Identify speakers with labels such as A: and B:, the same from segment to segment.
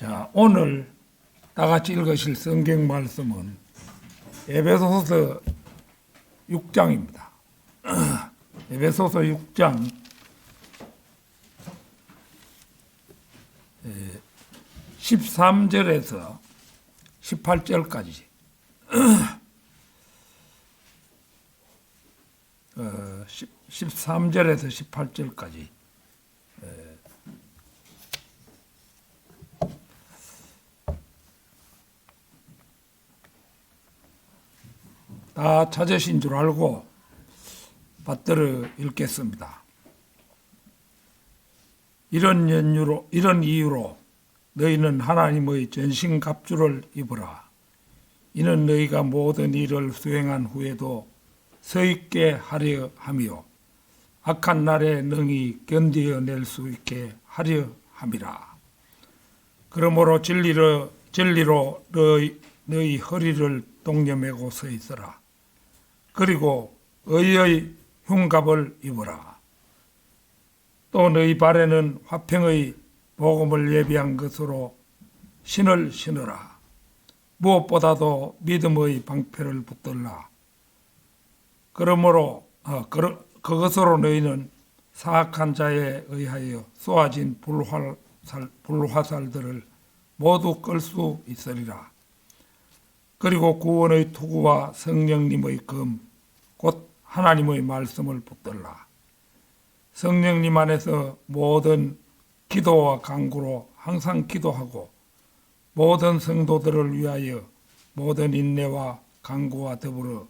A: 자, 오늘 다 같이 읽으실 성경 말씀은 에베소서 6장입니다. 에베소서 6장 13절에서 18절까지 13절에서 18절까지 다 찾으신 줄 알고 받들어 읽겠습니다. 이런 이유로 너희는 하나님의 전신갑주를 입으라. 이는 너희가 모든 일을 수행한 후에도 서 있게 하려 함이요 악한 날에 능히 견디어낼 수 있게 하려 함이라. 그러므로 진리로 너희 허리를 동여매고 서 있으라. 그리고 의의 흉갑을 입으라. 또 너희 발에는 화평의 복음을 예비한 것으로 신을 신으라. 무엇보다도 믿음의 방패를 붙들라. 그것으로 너희는 사악한 자에 의하여 쏘아진 불화살들을 모두 끌 수 있으리라. 그리고 구원의 투구와 성령님의 금, 곧 하나님의 말씀을 붙들라. 성령님 안에서 모든 기도와 간구로 항상 기도하고 모든 성도들을 위하여 모든 인내와 간구와 더불어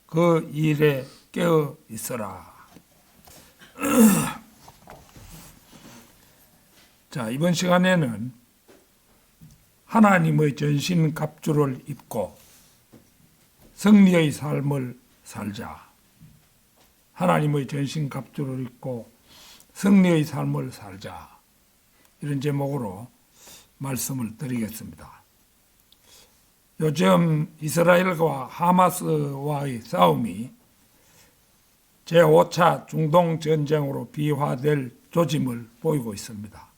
A: 그 일에 깨어 있어라. 자, 이번 시간에는 하나님의 전신 갑주를 입고 승리의 삶을 살자. 하나님의 전신 갑주를 입고 승리의 삶을 살자. 이런 제목으로 말씀을 드리겠습니다. 요즘 이스라엘과 하마스와의 싸움이 제5차 중동 전쟁으로 비화될 조짐을 보이고 있습니다.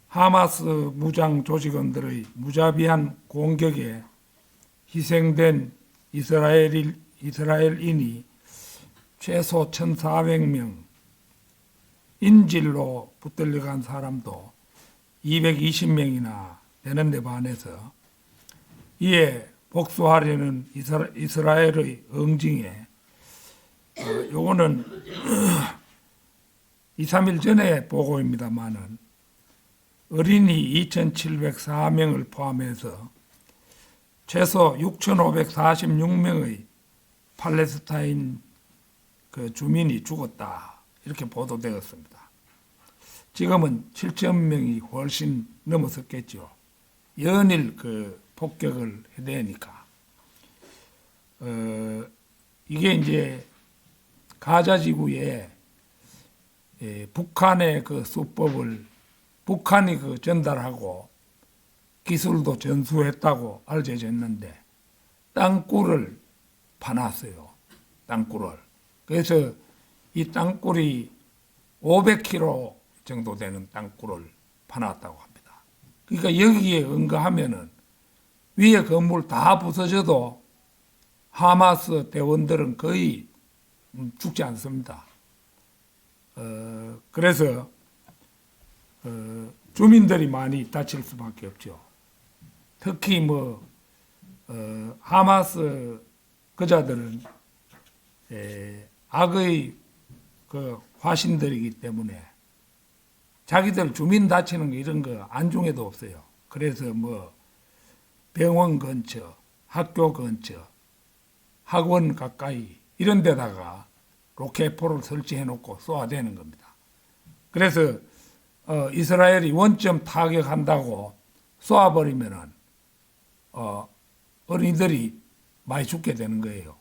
A: 하마스 무장 조직원들의 무자비한 공격에 희생된 이스라엘인이 최소 1,400명, 인질로 붙들려간 사람도 220명이나 되는데 반해서 이에 복수하려는 이스라엘의 응징에 요거는 2, 3일 전에 보고입니다만은 어린이 2,704명을 포함해서 최소 6,546명의 팔레스타인 주민이 죽었다. 이렇게 보도되었습니다. 지금은 7,000명이 훨씬 넘어섰겠죠. 연일 폭격을 해대니까. 이게 이제 가자 지구에 북한의 수법을 북한이 전달하고 기술도 전수했다고 알려졌는데 땅굴을 파놨어요. 땅굴을. 그래서 이 땅굴이 500km 정도 되는 땅굴을 파놨다고 합니다. 그러니까 여기에 응가하면은 위에 건물 다 부서져도 하마스 대원들은 거의 죽지 않습니다. 그래서 주민들이 많이 다칠 수밖에 없죠. 특히 하마스 그자들은 악의 화신들이기 때문에 자기들 주민 다치는 거 이런 거 안중에도 없어요. 그래서 병원 근처, 학교 근처, 학원 가까이 이런 데다가 로켓포를 설치해 놓고 쏘아대는 겁니다. 그래서 이스라엘이 원점 타격한다고 쏘아버리면은 어린이들이 많이 죽게 되는 거예요.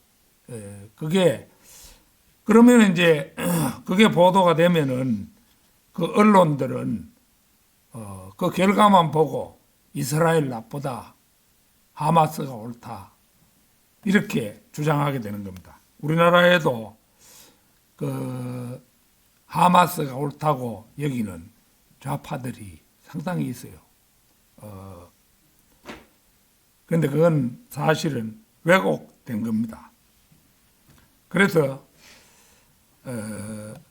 A: 그러면 이제 그게 보도가 되면은 언론들은 그 결과만 보고 이스라엘 나쁘다, 하마스가 옳다 이렇게 주장하게 되는 겁니다. 우리나라에도 하마스가 옳다고 여기는 좌파들이 상당히 있어요. 그런데 그건 사실은 왜곡된 겁니다. 그래서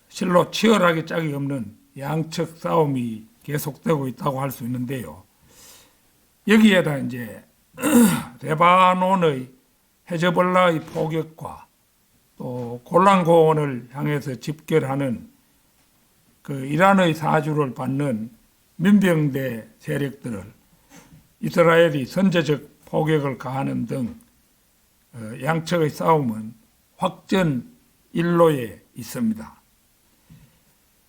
A: 실로 치열하게 짝이 없는 양측 싸움이 계속되고 있다고 할 수 있는데요. 여기에다 이제 레바논의 헤즈볼라의 포격과 또 골란 고원을 향해서 집결하는 그 이란의 사주를 받는 민병대 세력들을 이스라엘이 선제적 포격을 가하는 등 양측의 싸움은 확전일로에 있습니다.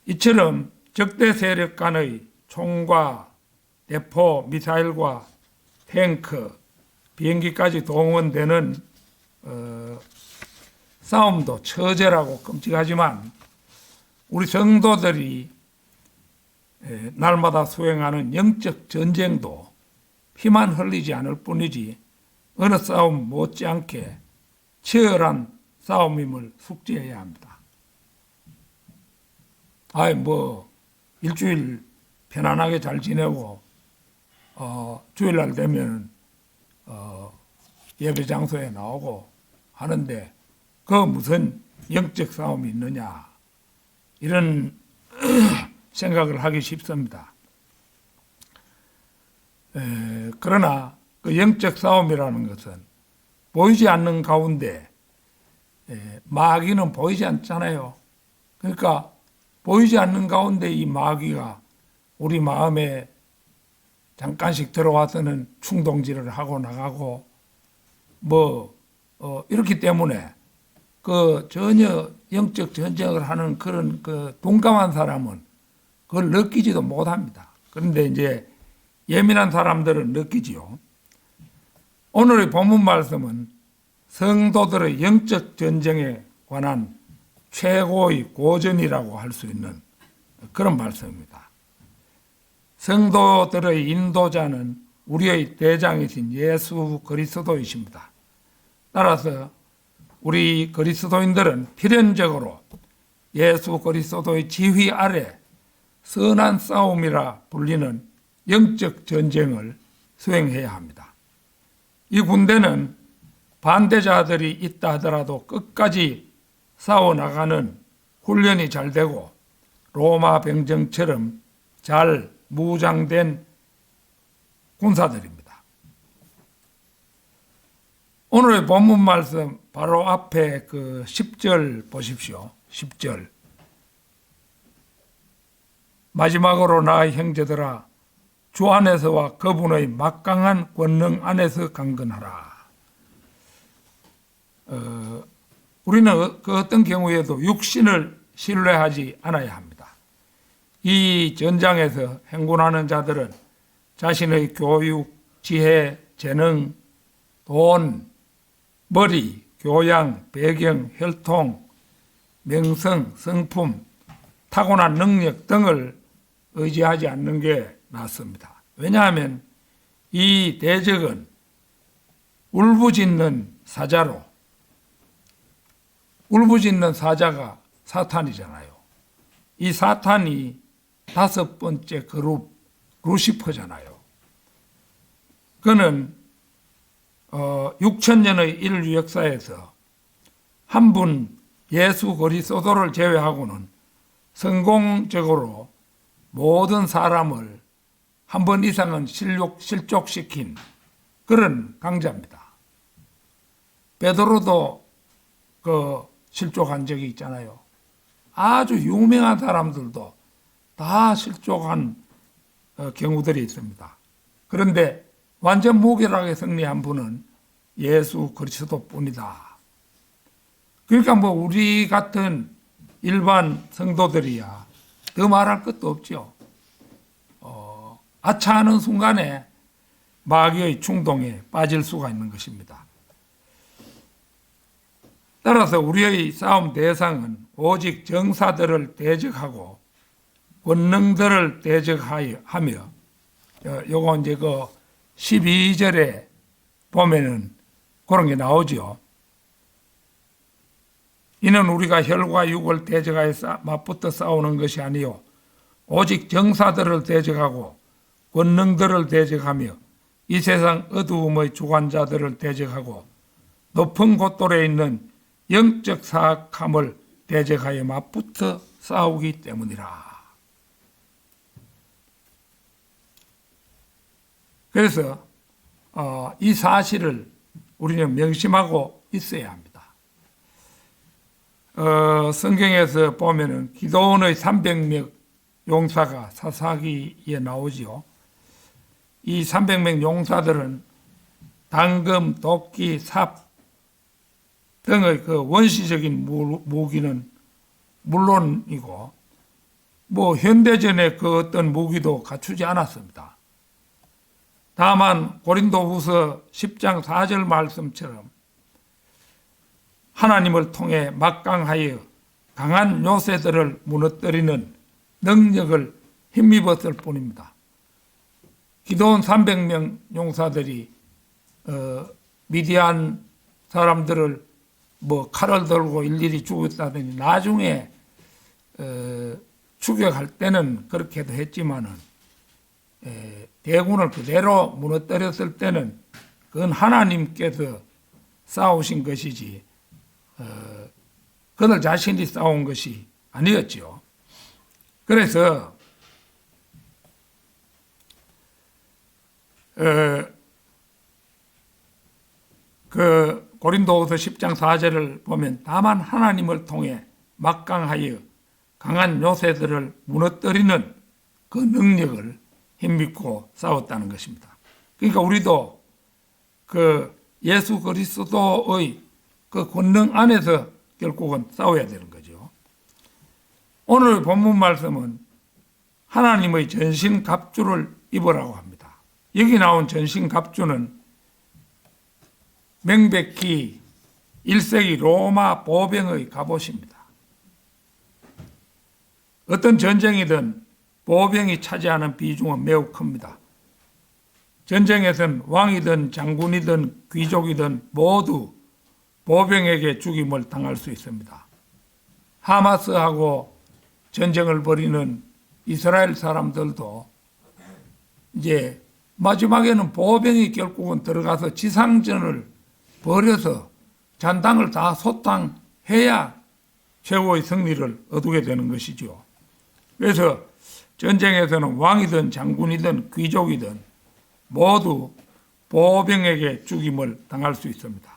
A: 이처럼 적대 세력 간의 총과 대포, 미사일과 탱크, 비행기까지 동원되는 싸움도 처절하고 끔찍하지만 우리 성도들이 날마다 수행하는 영적 전쟁도 피만 흘리지 않을 뿐이지 어느 싸움 못지않게 치열한 싸움임을 숙지해야 합니다. 일주일 편안하게 잘 지내고 주일날 되면 예배 장소에 나오고 하는데 그 무슨 영적 싸움이 있느냐 이런 생각을 하기 쉽습니다. 그러나 그 영적 싸움이라는 것은 보이지 않는 가운데 마귀는 보이지 않잖아요. 그러니까 보이지 않는 가운데 이 마귀가 우리 마음에 잠깐씩 들어와서는 충동질을 하고 나가고 이렇기 때문에 그 전혀 영적 전쟁을 하는 그런 그 둔감한 사람은 그걸 느끼지도 못합니다. 그런데 이제 예민한 사람들은 느끼지요. 오늘의 본문 말씀은 성도들의 영적 전쟁에 관한 최고의 고전이라고 할 수 있는 그런 말씀입니다. 성도들의 인도자는 우리의 대장이신 예수 그리스도이십니다. 따라서 우리 그리스도인들은 필연적으로 예수 그리스도의 지휘 아래 선한 싸움이라 불리는 영적 전쟁을 수행해야 합니다. 이 군대는 반대자들이 있다 하더라도 끝까지 싸워나가는 훈련이 잘 되고 로마 병정처럼 잘 무장된 군사들입니다. 오늘의 본문 말씀 바로 앞에 그 10절 보십시오. 10절. 마지막으로 나의 형제들아 주 안에서와 그분의 막강한 권능 안에서 강건하라. 우리는 그 어떤 경우에도 육신을 신뢰하지 않아야 합니다. 이 전장에서 행군하는 자들은 자신의 교육, 지혜, 재능, 돈, 머리, 교양, 배경, 혈통, 명성, 성품, 타고난 능력 등을 의지하지 않는 게 낫습니다. 왜냐하면 이 대적은 울부짖는 사자로, 울부짖는 사자가 사탄이잖아요. 이 사탄이 5번째 그룹 루시퍼잖아요. 그는 6,000년의 인류 역사에서 한 분 예수 그리스도를 제외하고는 성공적으로 모든 사람을 한 번 이상은 실족시킨 그런 강자입니다. 베드로도 실족한 적이 있잖아요. 아주 유명한 사람들도 다 실족한 경우들이 있습니다. 그런데 완전 무결하게 승리한 분은 예수 그리스도뿐이다. 그러니까 우리 같은 일반 성도들이야 더 말할 것도 없죠. 아차하는 순간에 마귀의 충동에 빠질 수가 있는 것입니다. 따라서 우리의 싸움 대상은 오직 정사들을 대적하고 권능들을 대적하며 요거 이제 12절에 보면은 그런 게 나오죠. 이는 우리가 혈과 육을 대적하여 맞붙어 싸우는 것이 아니요 오직 정사들을 대적하고 권능들을 대적하며 이 세상 어두움의 주관자들을 대적하고 높은 곳돌에 있는 영적 사악함을 대적하여 맞붙어 싸우기 때문이라. 그래서 이 사실을 우리는 명심하고 있어야 합니다. 성경에서 보면은 기도원의 300명 용사가 사사기에 나오지요. 이 300명 용사들은 당금, 도끼, 삽 등의 그 원시적인 무기는 물론이고 현대전의 그 어떤 무기도 갖추지 않았습니다. 다만 고린도후서 10장 4절 말씀처럼 하나님을 통해 막강하여 강한 요새들을 무너뜨리는 능력을 힘입었을 뿐입니다. 기도원 300명 용사들이 미디안 사람들을 칼을 들고 일일이 죽였다더니 나중에 추격할 때는 그렇게도 했지만은 대군을 그대로 무너뜨렸을 때는 그건 하나님께서 싸우신 것이지 그들 자신이 싸운 것이 아니었죠. 그래서 그 고린도후서 10장 4절을 보면 다만 하나님을 통해 막강하여 강한 요새들을 무너뜨리는 그 능력을 힘입고 싸웠다는 것입니다. 그러니까 우리도 그 예수 그리스도의 그 권능 안에서 결국은 싸워야 되는 거죠. 오늘 본문 말씀은 하나님의 전신갑주를 입으라고 합니다. 여기 나온 전신갑주는 명백히 1세기 로마 보병의 갑옷입니다. 어떤 전쟁이든 보병이 차지하는 비중은 매우 큽니다. 전쟁에서는 왕이든 장군이든 귀족이든 모두 보병에게 죽임을 당할 수 있습니다. 하마스하고 전쟁을 벌이는 이스라엘 사람들도 이제 마지막에는 보병이 결국은 들어가서 지상전을 벌여서 잔당을 다 소탕해야 최고의 승리를 얻게 되는 것이죠. 그래서 전쟁에서는 왕이든 장군이든 귀족이든 모두 보병에게 죽임을 당할 수 있습니다.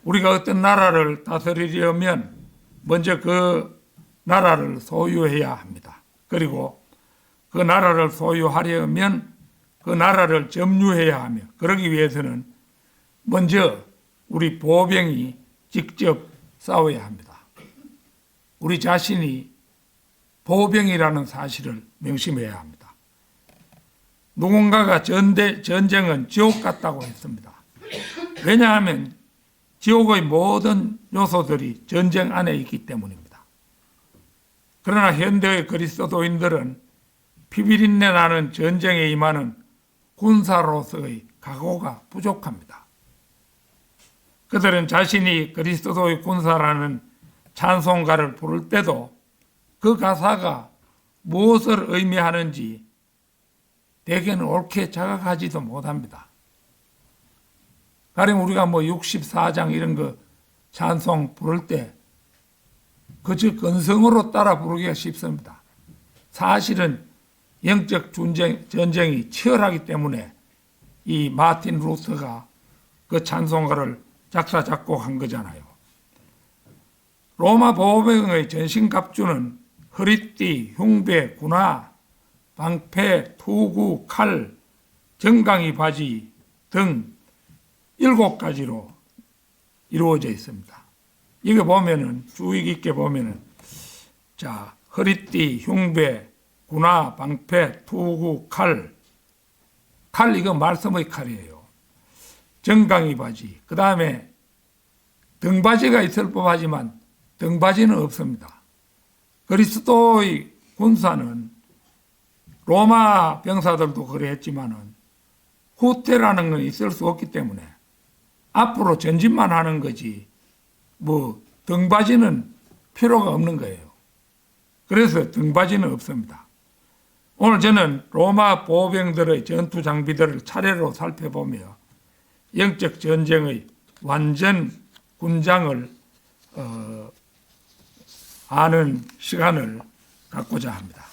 A: 우리가 어떤 나라를 다스리려면 먼저 그 나라를 소유해야 합니다. 그리고 그 나라를 소유하려면 그 나라를 점유해야 하며 그러기 위해서는 먼저 우리 보병이 직접 싸워야 합니다. 우리 자신이 보병이라는 사실을 명심해야 합니다. 누군가가 전쟁은 지옥 같다고 했습니다. 왜냐하면 지옥의 모든 요소들이 전쟁 안에 있기 때문입니다. 그러나 현대의 그리스도인들은 피비린내 나는 전쟁에 임하는 군사로서의 각오가 부족합니다. 그들은 자신이 그리스도의 군사라는 찬송가를 부를 때도 그 가사가 무엇을 의미하는지 대개는 옳게 자각하지도 못합니다. 가령 우리가 64장 이런 거 찬송 부를 때 그저 건성으로 따라 부르기가 쉽습니다. 사실은 영적 전쟁이 치열하기 때문에 이 마틴 루터가 그 찬송가를 작사 작곡한 거잖아요. 로마 보병의 전신갑주는 허리띠, 흉배, 군화, 방패, 투구, 칼, 정강이 바지 등 7가지로 이루어져 있습니다. 이거 보면은 주의 깊게 보면은 자 허리띠, 흉배, 군화, 방패, 투구, 칼 이거 말씀의 칼이에요. 정강이 바지, 그 다음에 등바지가 있을 법하지만 등바지는 없습니다. 그리스도의 군사는 로마 병사들도 그랬지만은 후퇴라는 건 있을 수 없기 때문에 앞으로 전진만 하는 거지 등바지는 필요가 없는 거예요. 그래서 등바지는 없습니다. 오늘 저는 로마 보병들의 전투 장비들을 차례로 살펴보며 영적 전쟁의 완전 군장을 아는 시간을 갖고자 합니다.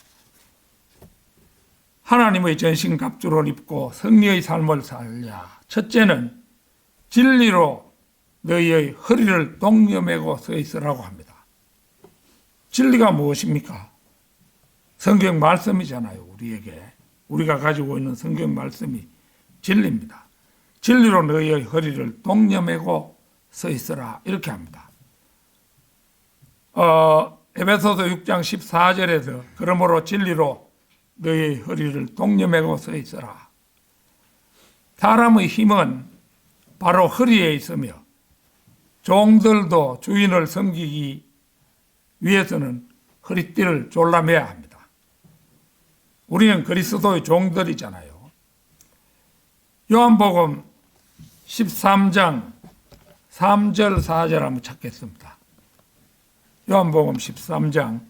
A: 하나님의 전신갑주를 입고 승리의 삶을 살랴. 첫째는 진리로 너희의 허리를 동여매고 서 있으라고 합니다. 진리가 무엇입니까? 성경 말씀이잖아요. 우리가 가지고 있는 성경 말씀이 진리입니다. 진리로 너희의 허리를 동여매고 서 있으라 이렇게 합니다. 에베소서 6장 14절에서 그러므로 진리로 너희의 허리를 동여매고 서 있으라. 사람의 힘은 바로 허리에 있으며 종들도 주인을 섬기기 위해서는 허리띠를 졸라매야 합니다. 우리는 그리스도의 종들이잖아요. 요한복음 13장 3절 4절 한번 찾겠습니다. 요한복음 13장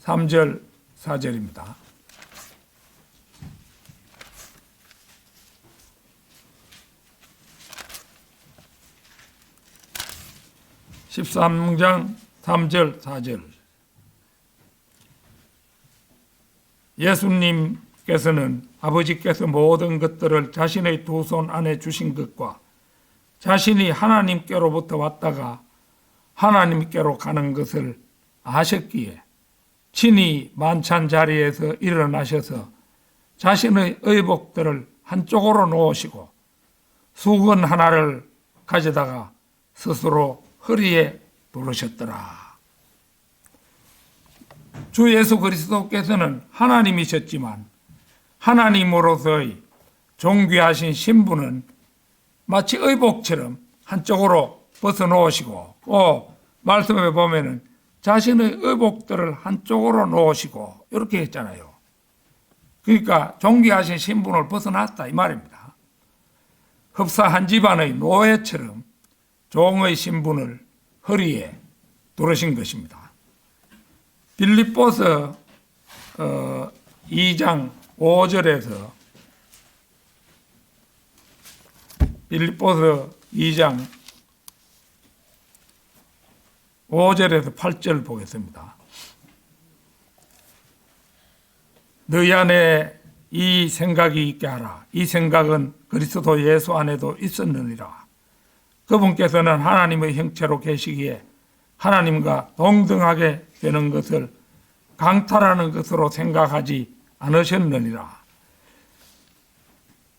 A: 3절 4절입니다. (13장 3절 4절) 예수님께서는 아버지께서 모든 것들을 자신의 두 손 안에 주신 것과 자신이 하나님께로부터 왔다가 하나님께로 가는 것을 아셨기에 친히 만찬 자리에서 일어나셔서 자신의 의복들을 한쪽으로 놓으시고 수건 하나를 가져다가 스스로 허리에 두르셨더라. 주 예수 그리스도께서는 하나님이셨지만 하나님으로서의 존귀하신 신분은 마치 의복처럼 한쪽으로 벗어놓으시고 또 말씀에 보면은 자신의 의복들을 한쪽으로 놓으시고 이렇게 했잖아요. 그러니까 존귀하신 신분을 벗어났다 이 말입니다. 흡사 한 집안의 노예처럼 종의 신분을 허리에 두르신 것입니다. 빌립보서 2장 5절에서 빌립보서 2장 5절에서 8절 보겠습니다. 너희 안에 이 생각이 있게 하라. 이 생각은 그리스도 예수 안에도 있었느니라. 그분께서는 하나님의 형체로 계시기에 하나님과 동등하게 되는 것을 강탈하는 것으로 생각하지 않으셨느니라.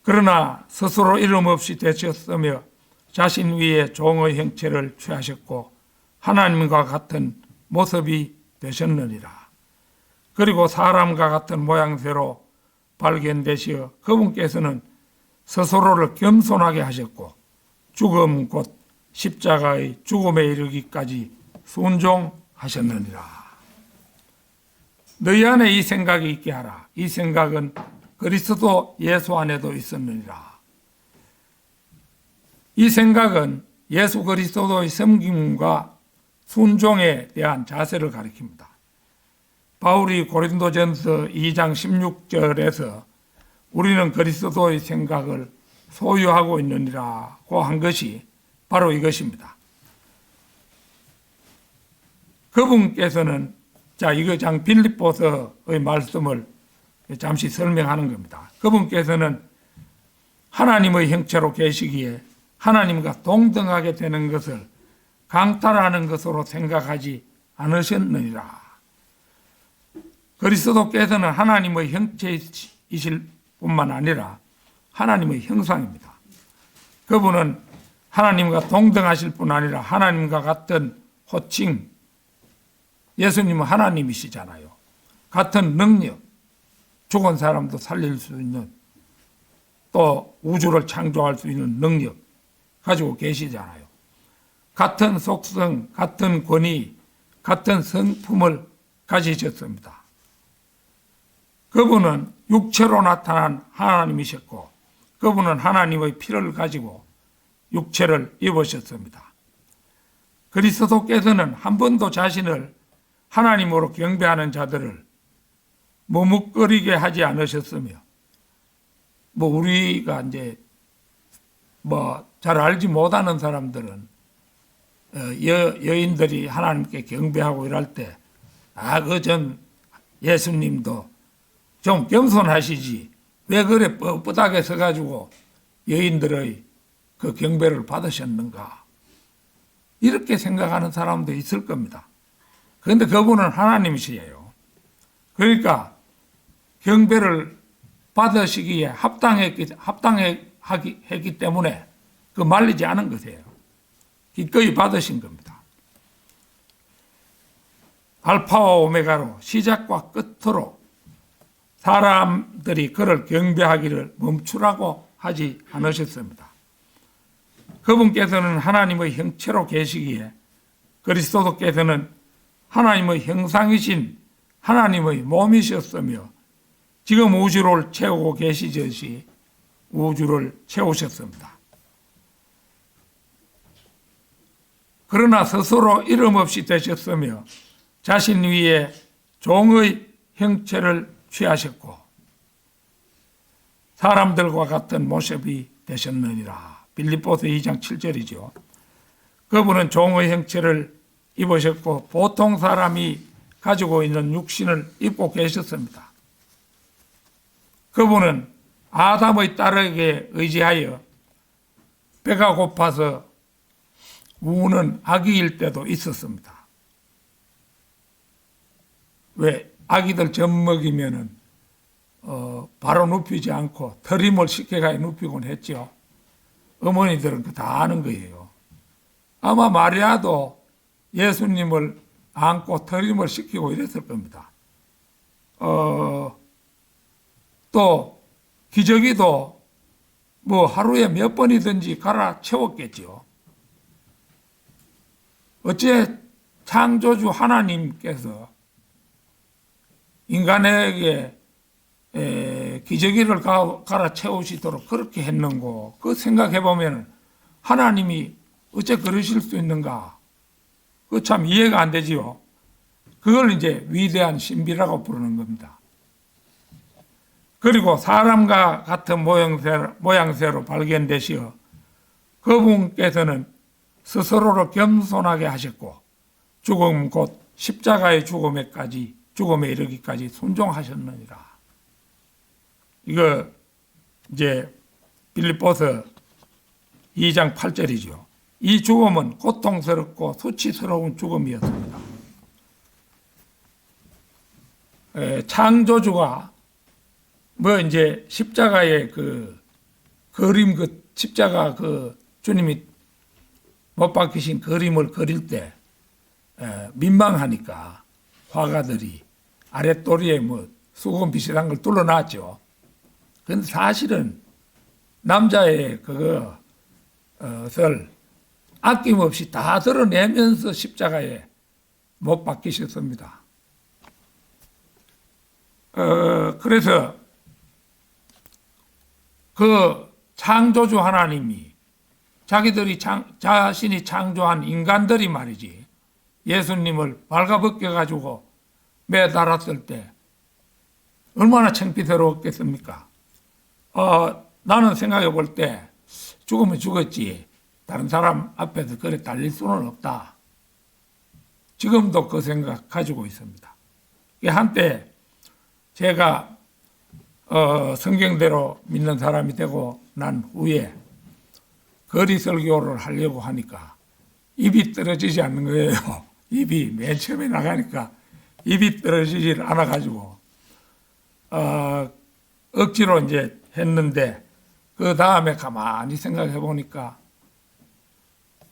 A: 그러나 스스로 이름 없이 되셨으며 자신 위에 종의 형체를 취하셨고 하나님과 같은 모습이 되셨느니라. 그리고 사람과 같은 모양새로 발견되시어 그분께서는 스스로를 겸손하게 하셨고 죽음 곧 십자가의 죽음에 이르기까지 순종하셨느니라. 너희 안에 이 생각이 있게 하라. 이 생각은 그리스도 예수 안에도 있었느니라. 이 생각은 예수 그리스도의 섬김과 순종에 대한 자세를 가리킵니다. 바울이 고린도전서 2장 16절에서 우리는 그리스도의 생각을 소유하고 있느니라고 한 것이 바로 이것입니다. 그분께서는 이거 장 빌립보서의 말씀을 잠시 설명하는 겁니다. 그분께서는 하나님의 형체로 계시기에 하나님과 동등하게 되는 것을 강탈하는 것으로 생각하지 않으셨느니라. 그리스도께서는 하나님의 형체이실 뿐만 아니라 하나님의 형상입니다. 그분은 하나님과 동등하실 뿐 아니라 하나님과 같은 호칭, 예수님은 하나님이시잖아요. 같은 능력, 죽은 사람도 살릴 수 있는 또 우주를 창조할 수 있는 능력 가지고 계시잖아요. 같은 속성, 같은 권위, 같은 성품을 가지셨습니다. 그분은 육체로 나타난 하나님이셨고 그분은 하나님의 피를 가지고 육체를 입으셨습니다. 그리스도께서는 한 번도 자신을 하나님으로 경배하는 자들을 머뭇거리게 하지 않으셨으며, 우리가 이제 잘 알지 못하는 사람들은 여인들이 하나님께 경배하고 이럴 때, 전 예수님도 좀 겸손하시지 왜 그래 뻣뻣하게 서가지고 여인들의 그 경배를 받으셨는가, 이렇게 생각하는 사람도 있을 겁니다. 그런데 그분은 하나님이시에요. 그러니까 경배를 받으시기에 합당했기 때문에 그 말리지 않은 것이에요. 기꺼이 받으신 겁니다. 알파와 오메가로 시작과 끝으로 사람들이 그를 경배하기를 멈추라고 하지 않으셨습니다. 그분께서는 하나님의 형체로 계시기에 그리스도께서는 하나님의 형상이신 하나님의 몸이셨으며 지금 우주를 채우고 계시듯이 우주를 채우셨습니다. 그러나 스스로 이름 없이 되셨으며 자신 위에 종의 형체를 취하셨고 사람들과 같은 모습이 되셨느니라. 빌립보서 2장 7절이죠. 그분은 종의 형체를 입으셨고 보통 사람이 가지고 있는 육신을 입고 계셨습니다. 그분은 아담의 딸에게 의지하여 배가 고파서 우는 아기일 때도 있었습니다. 왜 아기들 젖 먹이면은 바로 눕히지 않고 터림을 시켜가 눕히곤 했죠. 어머니들은 다 아는 거예요. 아마 마리아도 예수님을 안고 터림을 시키고 이랬을 겁니다. 또 기저귀도 하루에 몇 번이든지 갈아 채웠겠죠. 어째 창조주 하나님께서 인간에게 기저귀를 갈아 채우시도록 그렇게 했는고, 그 생각해 보면 하나님이 어째 그러실 수 있는가? 그 참 이해가 안 되지요. 그걸 이제 위대한 신비라고 부르는 겁니다. 그리고 사람과 같은 모양새로 발견되시어 그분께서는 스스로를 겸손하게 하셨고 죽음 곧 십자가의 죽음에 이르기까지 순종하셨느니라. 이거 이제 빌립보서 2장 8절이죠. 이 죽음은 고통스럽고 수치스러운 죽음이었습니다. 창조주가 이제 십자가의 그 그림, 십자가 주님이 못 박히신 그림을 그릴 때 민망하니까 화가들이 아랫도리에 수건 비슷한 걸 뚫어놨죠. 그런데 사실은 남자의 그것을 아낌없이 다 드러내면서 십자가에 못 박히셨습니다. 그래서 그 창조주 하나님이 자신이 창조한 인간들이 말이지 예수님을 발가벗겨가지고 매달았을 때 얼마나 창피스러웠겠습니까? 나는 생각해 볼 때 죽으면 죽었지 다른 사람 앞에서 그래 달릴 수는 없다. 지금도 그 생각 가지고 있습니다. 한때 제가 성경대로 믿는 사람이 되고 난 후에 거리 설교를 하려고 하니까 입이 떨어지지 않는 거예요. 입이 맨 처음에 나가니까 입이 떨어지질 않아가지고 억지로 이제 했는데 그 다음에 가만히 생각해 보니까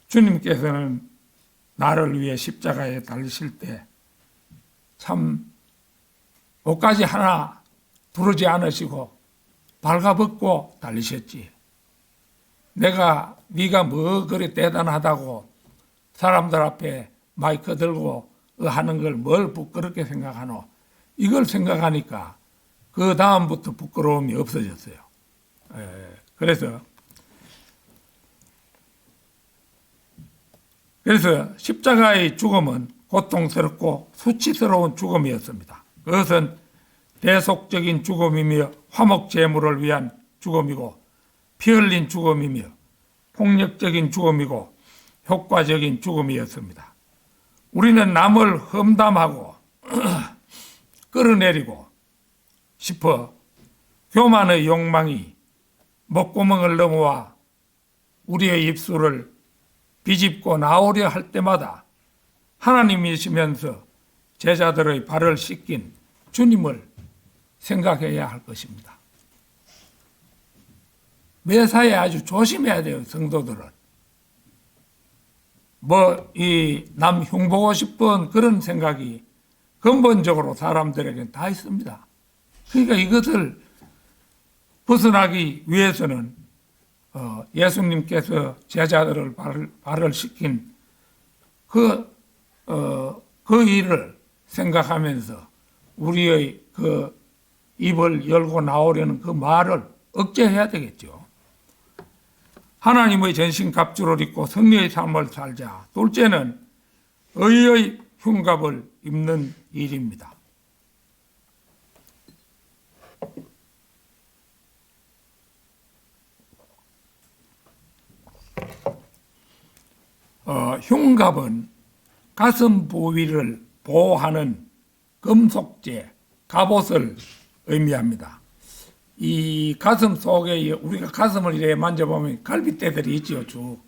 A: 주님께서는 나를 위해 십자가에 달리실 때 참 옷까지 하나 두르지 않으시고 발가벗고 달리셨지. 네가 뭐 그래 대단하다고 사람들 앞에 마이크 들고 하는 걸 뭘 부끄럽게 생각하노? 이걸 생각하니까 그 다음부터 부끄러움이 없어졌어요. 그래서 십자가의 죽음은 고통스럽고 수치스러운 죽음이었습니다. 그것은 대속적인 죽음이며 화목 제물을 위한 죽음이고 피 흘린 죽음이며 폭력적인 죽음이고 효과적인 죽음이었습니다. 우리는 남을 험담하고 끌어내리고 싶어 교만의 욕망이 목구멍을 넘어와 우리의 입술을 비집고 나오려 할 때마다 하나님이시면서 제자들의 발을 씻긴 주님을 생각해야 할 것입니다. 매사에 아주 조심해야 돼요, 성도들은. 남 흉보고 싶은 그런 생각이 근본적으로 사람들에게 다 있습니다. 그러니까 이것을 벗어나기 위해서는 예수님께서 제자들을 발을 씻긴 그 일을 생각하면서 우리의 그 입을 열고 나오려는 그 말을 억제해야 되겠죠. 하나님의 전신갑주를 입고 승리의 삶을 살자. 둘째는 의의 흉갑을 입는 일입니다. 흉갑은 가슴 부위를 보호하는 금속재, 갑옷을 의미합니다. 이 가슴 속에 우리가 가슴을 이렇게 만져보면 갈빗대들이 있지요, 쭉.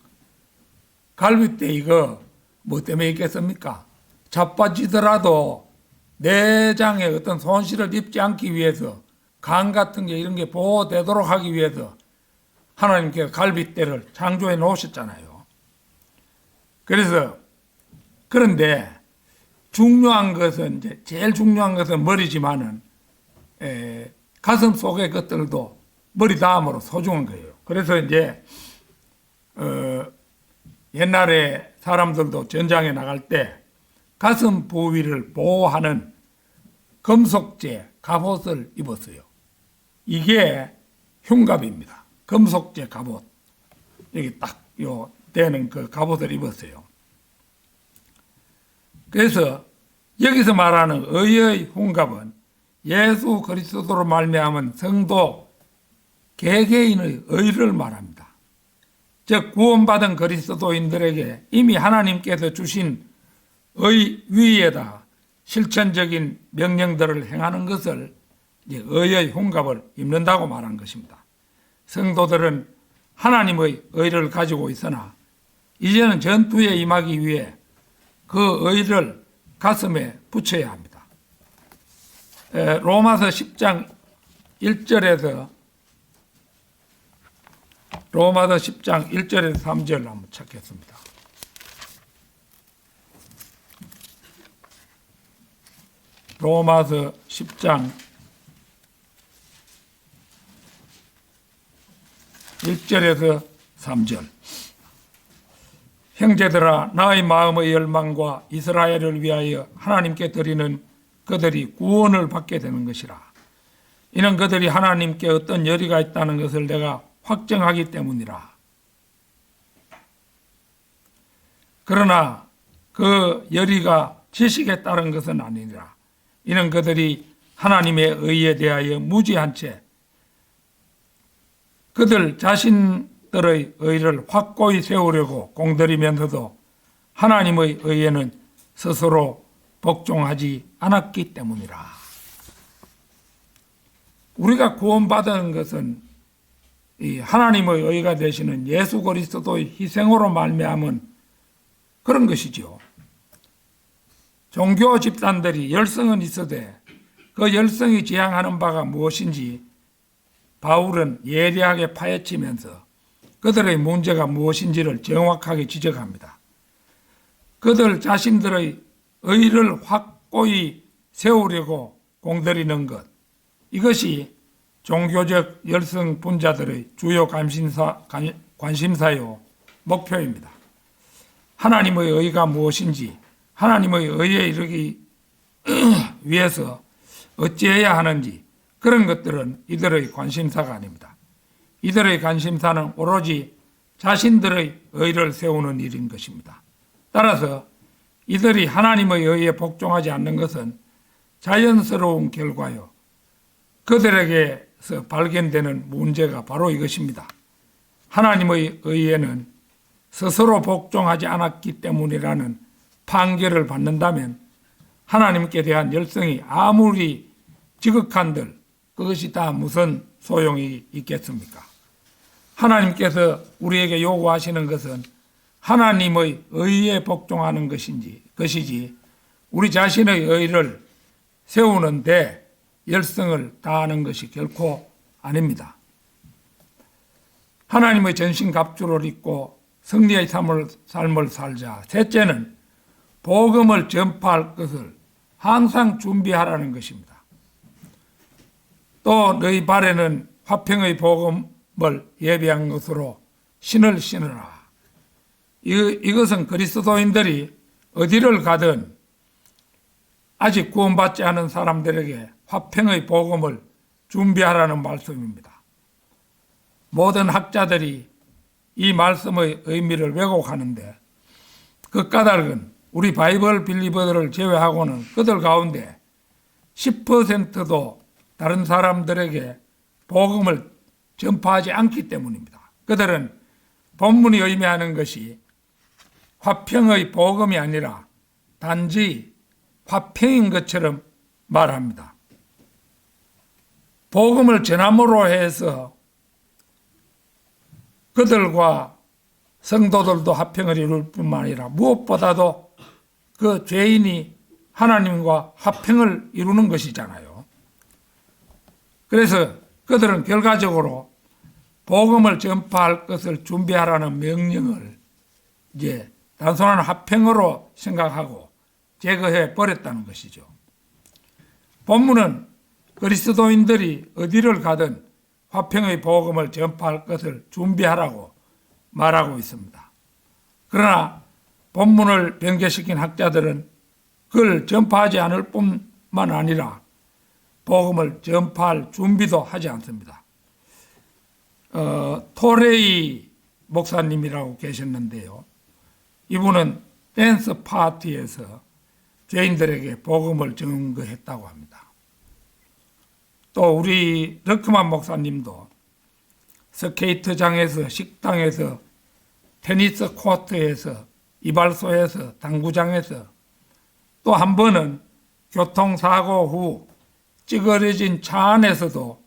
A: 갈빗대 이거 뭐 때문에 있겠습니까? 자빠지더라도 내장에 어떤 손실을 입지 않기 위해서 간 같은 게 이런 게 보호되도록 하기 위해서 하나님께서 갈빗대를 창조해 놓으셨잖아요. 그런데 중요한 것은 이제 제일 중요한 것은 머리지만은 가슴 속의 것들도 머리 다음으로 소중한 거예요. 그래서 이제 옛날에 사람들도 전장에 나갈 때 가슴 부위를 보호하는 금속재 갑옷을 입었어요. 이게 흉갑입니다. 금속재 갑옷. 여기 딱 되는 그 갑옷을 입었어요. 그래서 여기서 말하는 의의 흉갑은 예수 그리스도로 말미암은 성도 개개인의 의를 말합니다. 즉 구원받은 그리스도인들에게 이미 하나님께서 주신 의 위에다 실천적인 명령들을 행하는 것을 의의 흉갑을 입는다고 말한 것입니다. 성도들은 하나님의 의를 가지고 있으나 이제는 전투에 임하기 위해 그 의를 가슴에 붙여야 합니다. 로마서 10장 1절에서 3절 한번 찾겠습니다. 로마서 10장 1절에서 3절. 형제들아, 나의 마음의 열망과 이스라엘을 위하여 하나님께 드리는 그들이 구원을 받게 되는 것이라. 이는 그들이 하나님께 어떤 열의가 있다는 것을 내가 확정하기 때문이라. 그러나 그 열의가 지식에 따른 것은 아니니라. 이는 그들이 하나님의 의에 대하여 무지한 채 그들 자신들의 의를 확고히 세우려고 공들이면서도 하나님의 의에는 스스로 복종하지 않았기 때문이라. 우리가 구원받은 것은 이 하나님의 의가 되시는 예수 그리스도의 희생으로 말미암은 그런 것이죠. 종교 집단들이 열성은 있어도 그 열성이 지향하는 바가 무엇인지 바울은 예리하게 파헤치면서 그들의 문제가 무엇인지를 정확하게 지적합니다. 그들 자신들의 의를 확고히 세우려고 공들이는 것, 이것이 종교적 열성 분자들의 주요 관심사요 목표입니다. 하나님의 의가 무엇인지, 하나님의 의에 이르기 위해서 어찌해야 하는지, 그런 것들은 이들의 관심사가 아닙니다. 이들의 관심사는 오로지 자신들의 의를 세우는 일인 것입니다. 따라서 이들이 하나님의 의에 복종하지 않는 것은 자연스러운 결과요, 그들에게서 발견되는 문제가 바로 이것입니다. 하나님의 의에는 스스로 복종하지 않았기 때문이라는 판결을 받는다면 하나님께 대한 열성이 아무리 지극한들 그것이 다 무슨 소용이 있겠습니까? 하나님께서 우리에게 요구하시는 것은 하나님의 의에 복종하는 것이지 우리 자신의 의를 세우는데 열성을 다하는 것이 결코 아닙니다. 하나님의 전신갑주를 입고 승리의 삶을 살자. 셋째는 복음을 전파할 것을 항상 준비하라는 것입니다. 또 너희 발에는 화평의 복음을 예비한 것으로 신을 신으라. 이것은 그리스도인들이 어디를 가든 아직 구원받지 않은 사람들에게 화평의 복음을 준비하라는 말씀입니다. 모든 학자들이 이 말씀의 의미를 왜곡하는데 그 까닭은 우리 바이블 빌리버들을 제외하고는 그들 가운데 10%도 다른 사람들에게 복음을 전파하지 않기 때문입니다. 그들은 본문이 의미하는 것이 화평의 복음이 아니라 단지 화평인 것처럼 말합니다. 복음을 전함으로 해서 그들과 성도들도 화평을 이룰 뿐만 아니라 무엇보다도 그 죄인이 하나님과 화평을 이루는 것이잖아요. 그래서 그들은 결과적으로 복음을 전파할 것을 준비하라는 명령을 이제 단순한 화평으로 생각하고 제거해 버렸다는 것이죠. 본문은 그리스도인들이 어디를 가든 화평의 복음을 전파할 것을 준비하라고 말하고 있습니다. 그러나 본문을 변개시킨 학자들은 그걸 전파하지 않을 뿐만 아니라 복음을 전파할 준비도 하지 않습니다. 토레이 목사님이라고 계셨는데요. 이분은 댄스 파티에서 죄인들에게 복음을 증거했다고 합니다. 또 우리 르크만 목사님도 스케이트장에서, 식당에서, 테니스 코트에서, 이발소에서, 당구장에서, 또 한 번은 교통사고 후 찌그러진 차 안에서도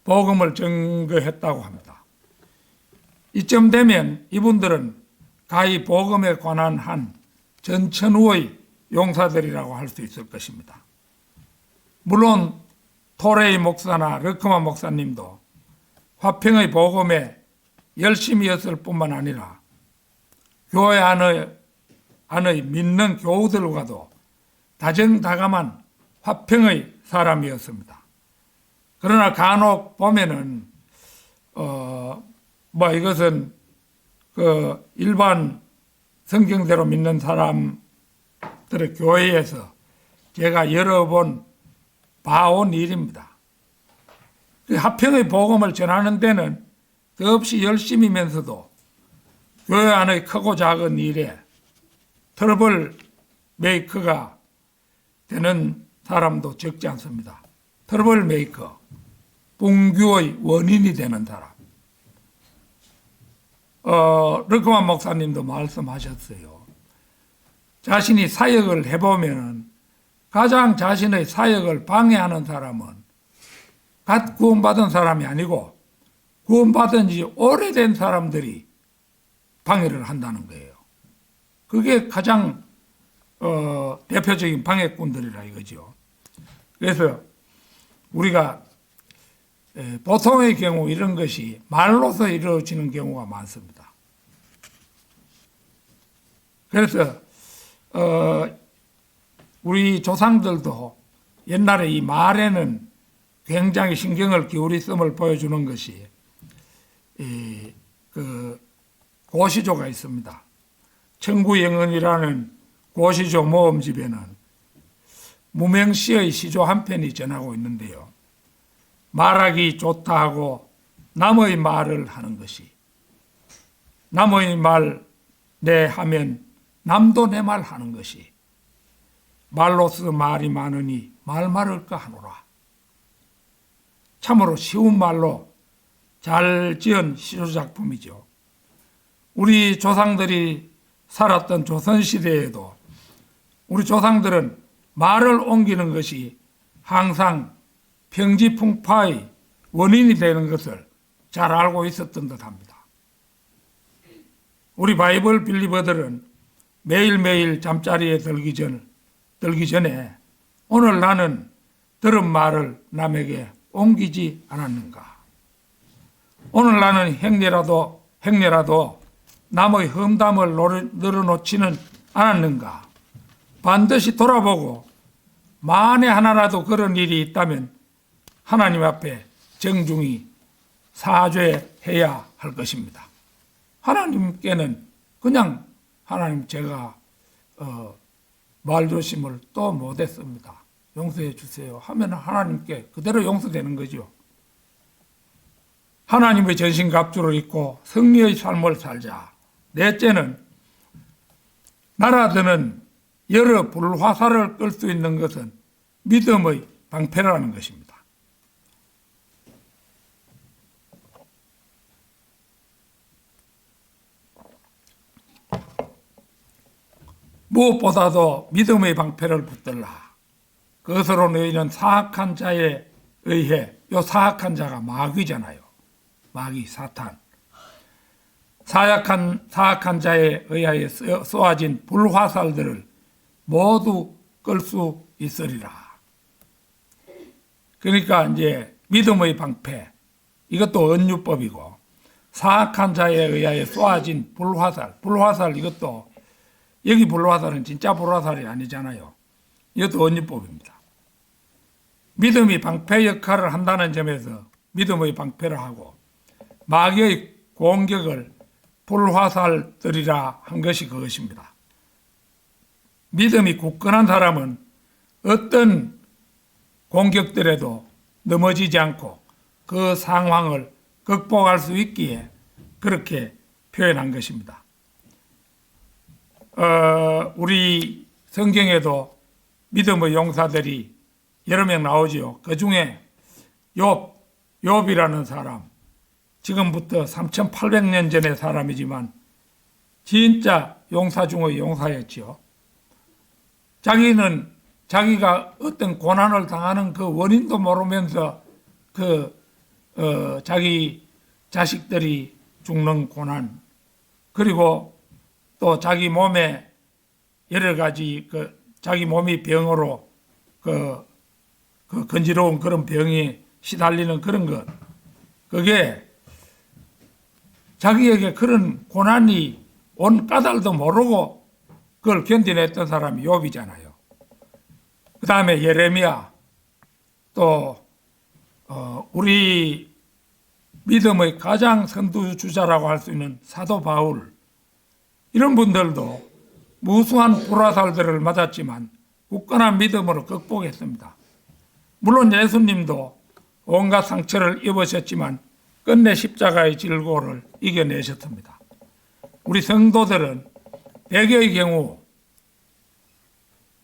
A: 복음을 증거했다고 합니다. 이쯤 되면 이분들은 가히 복음에 관한 한 전천후의 용사들이라고 할 수 있을 것입니다. 물론 토레이 목사나 르크만 목사님도 화평의 복음에 열심이었을 뿐만 아니라 교회 안의 믿는 교우들과도 다정다감한 화평의 사람이었습니다. 그러나 간혹 보면은 이것은 그 일반 성경대로 믿는 사람들의 교회에서 제가 여러 번 봐온 일입니다. 그 화평의 복음을 전하는 데는 더없이 열심이면서도 교회 안의 크고 작은 일에 트러블 메이커가 되는 사람도 적지 않습니다. 트러블 메이커, 분규의 원인이 되는 사람. 르크만 목사님도 말씀하셨어요. 자신이 사역을 해보면 가장 자신의 사역을 방해하는 사람은 갓 구원받은 사람이 아니고 구원받은 지 오래된 사람들이 방해를 한다는 거예요. 그게 가장 대표적인 방해꾼들이라 이거죠. 그래서 우리가 보통의 경우 이런 것이 말로서 이루어지는 경우가 많습니다. 그래서 우리 조상들도 옛날에 이 말에는 굉장히 신경을 기울였음을 보여주는 것이 그 고시조가 있습니다. 청구영언이라는 고시조 모음집에는 무명시의 시조 한 편이 전하고 있는데요. 말하기 좋다 하고 남의 말을 하는 것이, 남의 말 내 하면 남도 내 말 하는 것이, 말로써 말이 많으니 말 많을까 하노라. 참으로 쉬운 말로 잘 지은 시조작품이죠. 우리 조상들이 살았던 조선시대에도 우리 조상들은 말을 옮기는 것이 항상 평지풍파의 원인이 되는 것을 잘 알고 있었던 듯합니다. 우리 바이블 빌리버들은 매일매일 잠자리에 들기 전에 오늘 나는 들은 말을 남에게 옮기지 않았는가? 오늘 나는 행여라도 남의 험담을 늘어놓지는 않았는가? 반드시 돌아보고 만에 하나라도 그런 일이 있다면 하나님 앞에 정중히 사죄해야 할 것입니다. 하나님께는 그냥 하나님 제가 말조심을 또 못했습니다. 용서해 주세요 하면 하나님께 그대로 용서되는 거죠. 하나님의 전신갑주를 입고 승리의 삶을 살자. 넷째는 나라드는 여러 불화살을 끌 수 있는 것은 믿음의 방패라는 것입니다. 무엇보다도 믿음의 방패를 붙들라. 그것으로 너희는 사악한 자에 의해, 요 사악한 자가 마귀잖아요. 마귀, 사탄. 사악한 자에 의하여 쏘아진 불화살들을 모두 끌 수 있으리라. 그러니까 이제 믿음의 방패, 이것도 은유법이고, 사악한 자에 의하여 쏘아진 불화살 이것도, 여기 불화살은 진짜 불화살이 아니잖아요. 이것도 은유법입니다. 믿음이 방패 역할을 한다는 점에서 믿음의 방패를 하고 마귀의 공격을 불화살들이라 한 것이 그것입니다. 믿음이 굳건한 사람은 어떤 공격들에도 넘어지지 않고 그 상황을 극복할 수 있기에 그렇게 표현한 것입니다. 우리 성경에도 믿음의 용사들이 여러 명 나오지요. 그 중에 욥이라는 사람, 지금부터 3,800년 전의 사람이지만 진짜 용사 중의 용사였지요. 자기가 어떤 고난을 당하는 그 원인도 모르면서 자기 자식들이 죽는 고난, 그리고 또 자기 몸에 여러 가지 자기 몸이 병으로 건지러운 그런 병이 시달리는 그런 것, 그게 자기에게 그런 고난이 온 까닭도 모르고 그걸 견뎌냈던 사람이 욥이잖아요. 그 다음에 예레미야, 또 우리 믿음의 가장 선두주자라고 할 수 있는 사도 바울, 이런 분들도 무수한 불화살들을 맞았지만 굳건한 믿음으로 극복했습니다. 물론 예수님도 온갖 상처를 입으셨지만 끝내 십자가의 질고를 이겨내셨습니다. 우리 성도들은 대개의 경우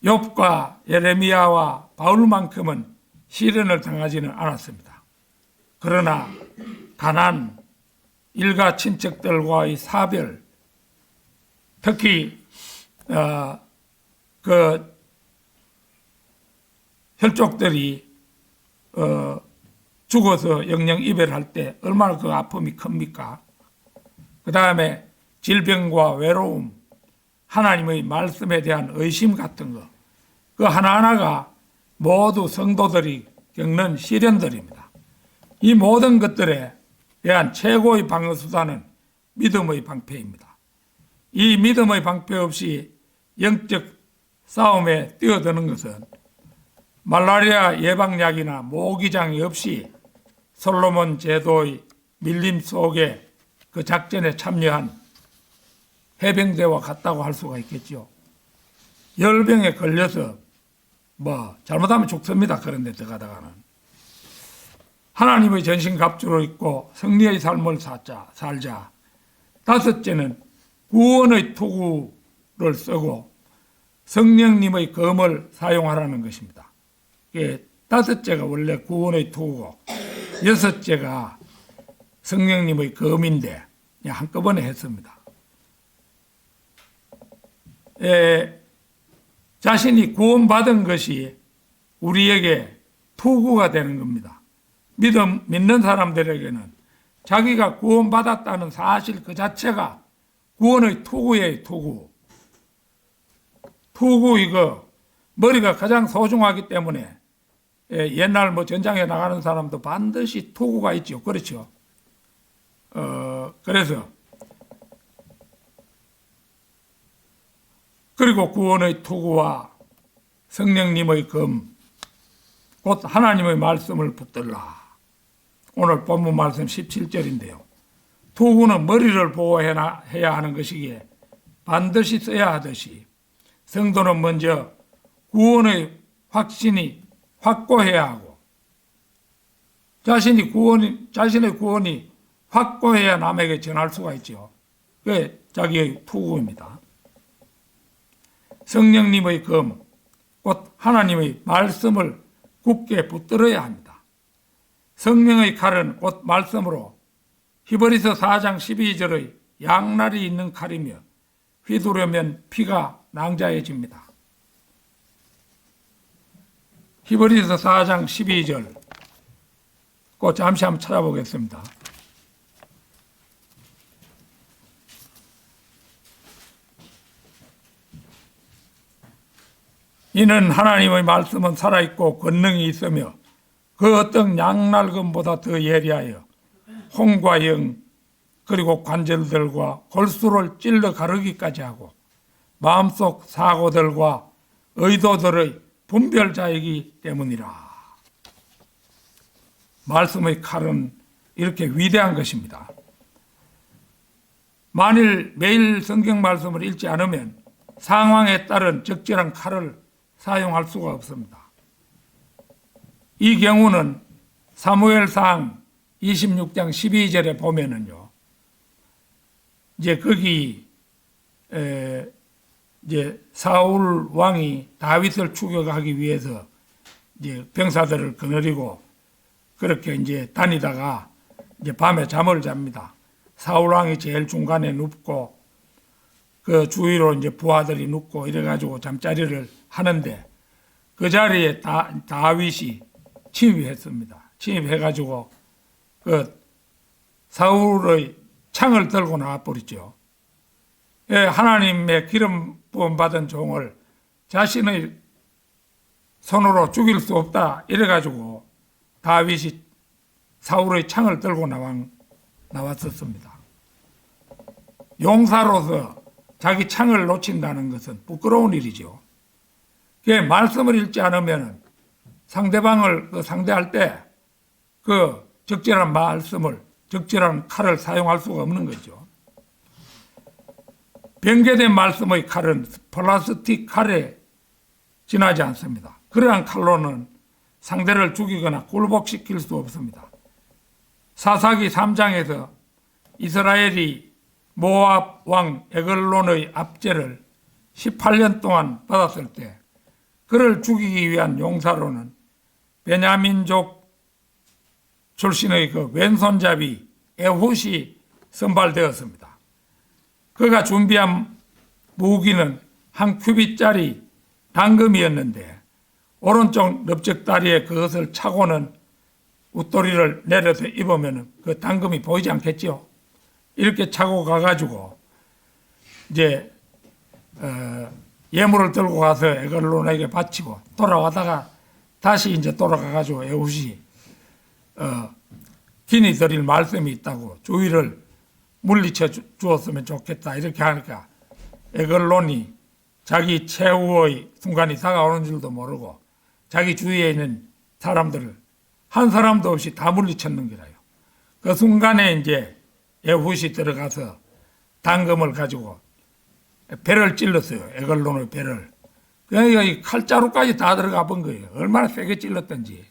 A: 욥과 예레미야와 바울만큼은 시련을 당하지는 않았습니다. 그러나 가난, 일가 친척들과의 사별, 특히 혈족들이 죽어서 영영 이별할 때 얼마나 그 아픔이 큽니까? 그 다음에 질병과 외로움, 하나님의 말씀에 대한 의심 같은 거, 그 하나하나가 모두 성도들이 겪는 시련들입니다. 이 모든 것들에 대한 최고의 방어수단은 믿음의 방패입니다. 이 믿음의 방패 없이 영적 싸움에 뛰어드는 것은 말라리아 예방약이나 모기장이 없이 솔로몬 제도의 밀림 속에 그 작전에 참여한 해병대와 같다고 할 수가 있겠죠. 열병에 걸려서 잘못하면 죽습니다. 그런 데 들어가다가는. 하나님의 전신갑주를 입고 승리의 삶을 살자. 다섯째는 구원의 투구를 쓰고 성령님의 검을 사용하라는 것입니다. 다섯째가 원래 구원의 투구고 6제가 성령님의 검인데 한꺼번에 했습니다. 자신이 구원받은 것이 우리에게 투구가 되는 겁니다. 믿는 사람들에게는 자기가 구원받았다는 사실 그 자체가 구원의 투구예요, 투구. 투구 이거 머리가 가장 소중하기 때문에 옛날 전장에 나가는 사람도 반드시 투구가 있죠. 그렇죠. 그래서 그리고 구원의 투구와 성령님의 검, 곧 하나님의 말씀을 붙들라. 오늘 본문 말씀 17절인데요. 투구는 머리를 보호해야 하는 것이기에 반드시 써야 하듯이 성도는 먼저 구원의 확신이 확고해야 하고 자신의 구원이 확고해야 남에게 전할 수가 있죠. 그게 자기의 투구입니다. 성령님의 검, 곧 하나님의 말씀을 굳게 붙들어야 합니다. 성령의 칼은 곧 말씀으로 히브리서 4장 12절의 양날이 있는 칼이며 휘두르면 피가 낭자해집니다. 히브리서 4장 12절 꼭 잠시 한번 찾아보겠습니다. 이는 하나님의 말씀은 살아있고 권능이 있으며 그 어떤 양날검보다 더 예리하여 혼과 영 그리고 관절들과 골수를 찔러 가르기까지 하고 마음속 사고들과 의도들의 분별자이기 때문이라. 말씀의 칼은 이렇게 위대한 것입니다. 만일 매일 성경 말씀을 읽지 않으면 상황에 따른 적절한 칼을 사용할 수가 없습니다. 이 경우는 사무엘상 26장 12절에 보면은요, 이제 거기 이제 사울 왕이 다윗을 추격하기 위해서 이제 병사들을 거느리고 그렇게 이제 다니다가 이제 밤에 잠을 잡니다. 사울 왕이 제일 중간에 눕고 그 주위로 이제 부하들이 눕고 이래가지고 잠자리를 하는데 그 자리에 다윗이 침입했습니다. 침입해가지고 그 사울의 창을 들고 나와버렸죠. 하나님의 기름 부음 받은 종을 자신의 손으로 죽일 수 없다 이래가지고 다윗이 사울의 창을 들고 나왔었습니다. 용사로서 자기 창을 놓친다는 것은 부끄러운 일이죠. 그 말씀을 읽지 않으면 상대방을 상대할 때 그 적절한 말씀을, 적절한 칼을 사용할 수가 없는 거죠. 변개된 말씀의 칼은 플라스틱 칼에 지나지 않습니다. 그러한 칼로는 상대를 죽이거나 굴복시킬 수 없습니다. 사사기 3장에서 이스라엘이 모압 왕 에글론의 압제를 18년 동안 받았을 때 그를 죽이기 위한 용사로는 베냐민족 출신의 그 왼손잡이 에훗이 선발되었습니다. 그가 준비한 무기는 한 큐빗짜리 당금이었는데 오른쪽 넓적다리에 그것을 차고는 웃도리를 내려서 입으면 그 당금이 보이지 않겠죠. 이렇게 차고 가가지고 이제 예물을 들고 가서 에글론에게 바치고 돌아와다가 다시 이제 돌아가가지고 에훗이 긴히 드릴 말씀이 있다고 주위를 물리쳐 주었으면 좋겠다 이렇게 하니까 에글론이 자기 최후의 순간이 다가오는 줄도 모르고 자기 주위에 있는 사람들을 한 사람도 없이 다 물리쳤는 거라요. 그 순간에 이제 에훗이 들어가서 당금을 가지고 배를 찔렀어요. 에글론의 배를. 그러니까 이 칼자루까지 다 들어가 본 거예요. 얼마나 세게 찔렀던지.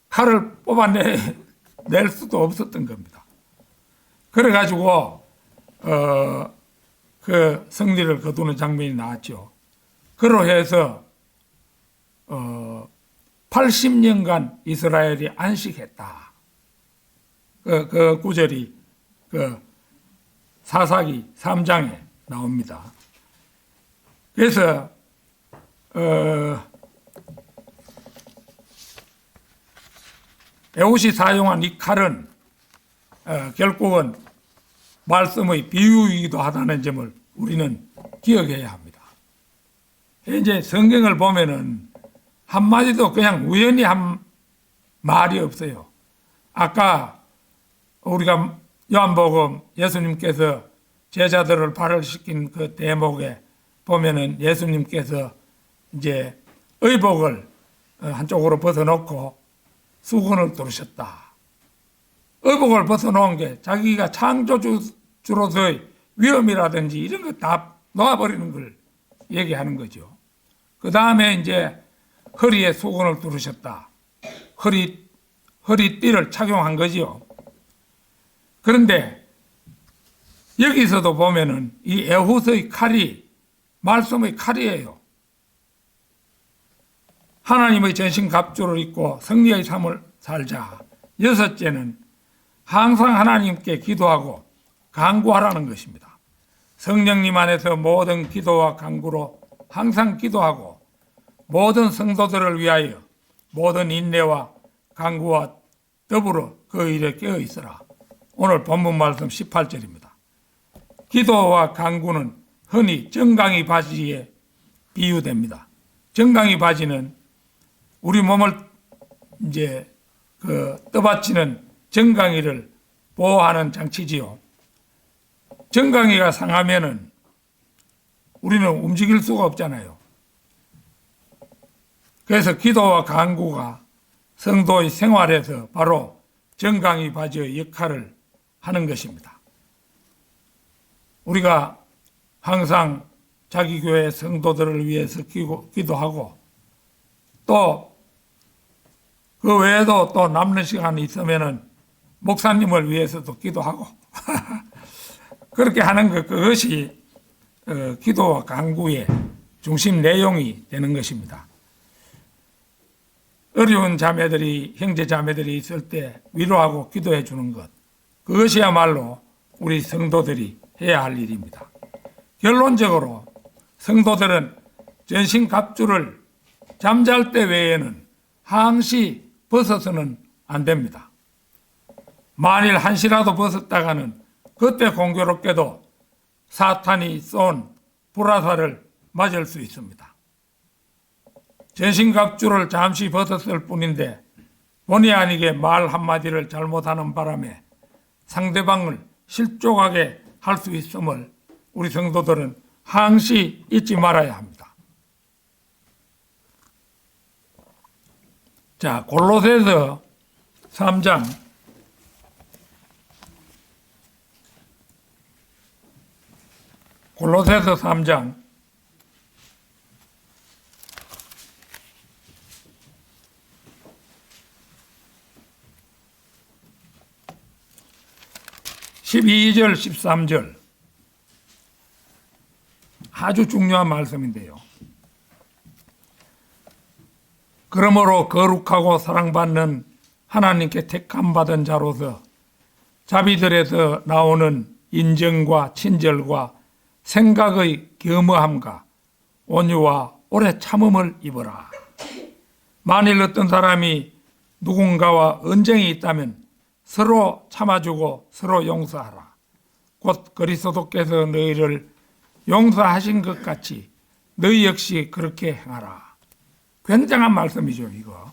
A: 칼을 뽑아낼 수도 없었던 겁니다. 그래가지고 그 승리를 거두는 장면이 나왔죠. 그로 해서 80년간 이스라엘이 안식했다. 그 구절이 그 사사기 3장에 나옵니다. 그래서 에훗이 사용한 이 칼은 결국은 말씀의 비유이기도 하다는 점을 우리는 기억해야 합니다. 이제 성경을 보면은 한마디도 그냥 우연히 한 말이 없어요. 아까 우리가 요한복음 예수님께서 제자들을 발을 씻긴 그 대목에 보면은 예수님께서 이제 의복을 한쪽으로 벗어놓고 수건을 두르셨다. 의복을 벗어놓은 게 자기가 창조주로서의 위험이라든지 이런 거 다 놓아버리는 걸 얘기하는 거죠. 그 다음에 이제 허리에 수건을 두르셨다. 허리띠를 착용한 거지요. 그런데 여기서도 보면은 이 에훗의 칼이 말씀의 칼이에요. 하나님의 전신갑주를 입고 승리의 삶을 살자. 여섯째는 항상 하나님께 기도하고 간구하라는 것입니다. 성령님 안에서 모든 기도와 간구로 항상 기도하고 모든 성도들을 위하여 모든 인내와 간구와 더불어 그 일에 깨어 있으라. 오늘 본문 말씀 18절입니다. 기도와 간구는 흔히 정강이 바지에 비유됩니다. 정강이 바지는 우리 몸을 이제 떠받치는 정강이를 보호하는 장치지요. 정강이가 상하면은 우리는 움직일 수가 없잖아요. 그래서 기도와 간구가 성도의 생활에서 바로 정강이 바지의 역할을 하는 것입니다. 우리가 항상 자기 교회 성도들을 위해서 기도하고 또 그 외에도 또 남는 시간이 있으면은 목사님을 위해서도 기도하고 그렇게 하는 것, 그것이 기도와 간구의 중심 내용이 되는 것입니다. 어려운 자매들이, 형제 자매들이 있을 때 위로하고 기도해 주는 것, 그것이야말로 우리 성도들이 해야 할 일입니다. 결론적으로 성도들은 전신 갑주를 잠잘 때 외에는 항시 벗어서는 안 됩니다. 만일 한시라도 벗었다가는 그때 공교롭게도 사탄이 쏜 불화살을 맞을 수 있습니다. 전신갑주를 잠시 벗었을 뿐인데 본의 아니게 말 한마디를 잘못하는 바람에 상대방을 실족하게 할 수 있음을 우리 성도들은 항시 잊지 말아야 합니다. 자, 골로새서 3장 12절 13절 아주 중요한 말씀인데요. 그러므로 거룩하고 사랑받는 하나님께 택함받은 자로서 자비들에서 나오는 인정과 친절과 생각의 겸허함과 온유와 오래 참음을 입어라. 만일 어떤 사람이 누군가와 언쟁이 있다면 서로 참아주고 서로 용서하라. 곧 그리스도께서 너희를 용서하신 것 같이 너희 역시 그렇게 행하라. 굉장한 말씀이죠, 이거.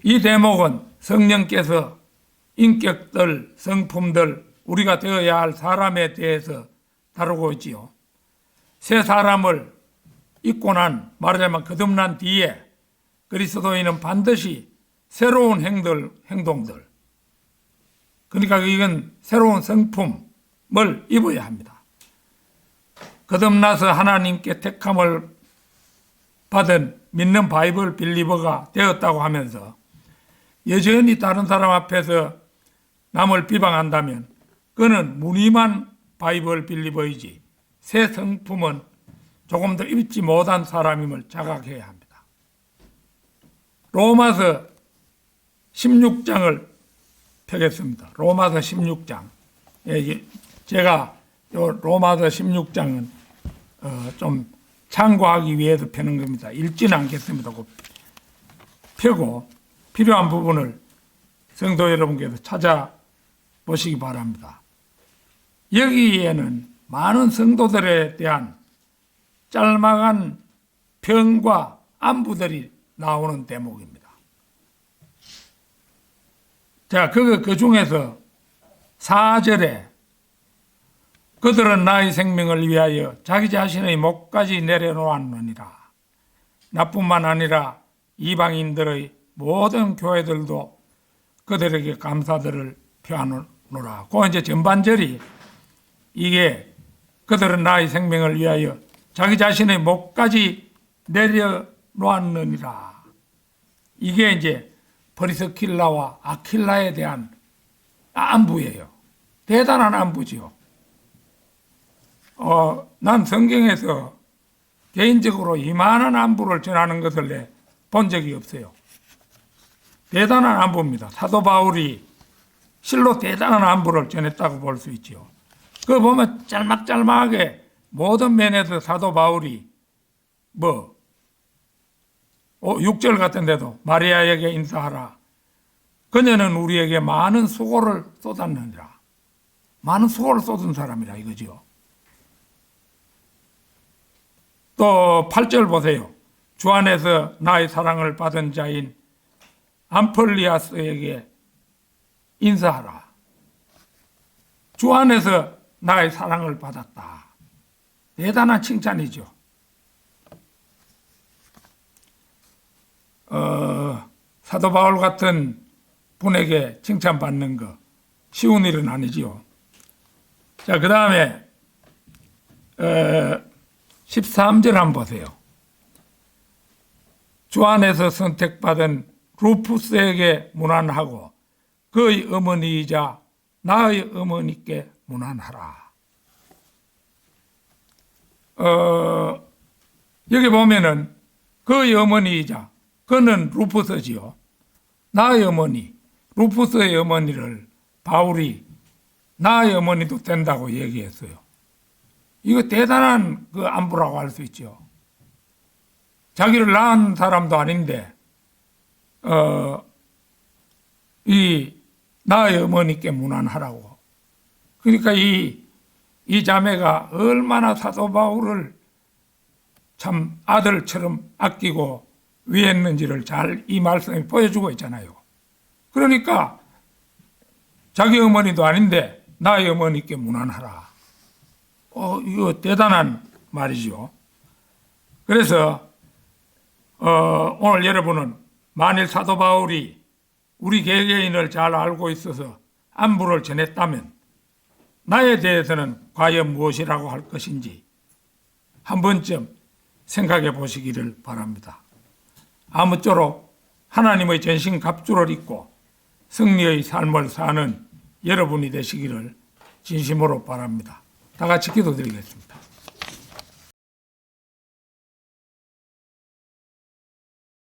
A: 이 대목은 성령께서 인격들, 성품들, 우리가 되어야 할 사람에 대해서 다루고 있지요. 새 사람을 입고 말하자면 거듭난 뒤에 그리스도인은 반드시 새로운 행동들, 그러니까 이건 새로운 성품을 입어야 합니다. 거듭나서 하나님께 택함을 받은 믿는 바이블 빌리버가 되었다고 하면서 여전히 다른 사람 앞에서 남을 비방한다면 그는 무늬만 바이블 빌리버이지 새 성품은 조금 더 입지 못한 사람임을 자각해야 합니다. 로마서 16장을 펴겠습니다. 로마서 16장. 제가 요 로마서 16장은 좀 참고하기 위해서 펴는 겁니다. 읽지는 않겠습니다. 펴고 필요한 부분을 성도 여러분께서 찾아보시기 바랍니다. 여기에는 많은 성도들에 대한 짤막한 평과 안부들이 나오는 대목입니다. 자, 그 중에서 4절에 그들은 나의 생명을 위하여 자기 자신의 목까지 내려놓았느니라. 나뿐만 아니라 이방인들의 모든 교회들도 그들에게 감사들을 표하노라. 그 이제 전반절이 이게 그들은 나의 생명을 위하여 자기 자신의 목까지 내려놓았느니라. 이게 이제 프리스킬라와 아킬라에 대한 안부예요. 대단한 안부지요. 난 성경에서 개인적으로 이만한 안부를 전하는 것을 본 적이 없어요. 대단한 안부입니다. 사도 바울이 실로 대단한 안부를 전했다고 볼 수 있죠. 그거 보면 짤막짤막하게 모든 면에서 사도 바울이 6절 같은 데도 마리아에게 인사하라. 그녀는 우리에게 많은 수고를 쏟았느니라. 많은 수고를 쏟은 사람이라 이거죠. 또 8절 보세요. 주 안에서 나의 사랑을 받은 자인 암플리아스에게 인사하라. 주 안에서 나의 사랑을 받았다. 대단한 칭찬이죠. 사도 바울 같은 분에게 칭찬받는 거 쉬운 일은 아니지요. 자, 그 다음에 13절 한번 보세요. 주 안에서 선택받은 루푸스에게 문안하고 그의 어머니이자 나의 어머니께 문안하라. 여기 보면은 그의 어머니이자 그는 루푸스지요. 나의 어머니, 루푸스의 어머니를 바울이 나의 어머니도 된다고 얘기했어요. 이거 대단한 그 안부라고 할 수 있죠. 자기를 낳은 사람도 아닌데 이 나의 어머니께 문안하라고. 그러니까 이 자매가 얼마나 사도 바울을 참 아들처럼 아끼고 위했는지를 잘 이 말씀이 보여주고 있잖아요. 그러니까 자기 어머니도 아닌데 나의 어머니께 문안하라. 이거 대단한 말이죠. 그래서 오늘 여러분은 만일 사도 바울이 우리 개개인을 잘 알고 있어서 안부를 전했다면 나에 대해서는 과연 무엇이라고 할 것인지 한 번쯤 생각해 보시기를 바랍니다. 아무쪼록 하나님의 전신갑주를 입고 승리의 삶을 사는 여러분이 되시기를 진심으로 바랍니다. 다 같이 기도드리겠습니다.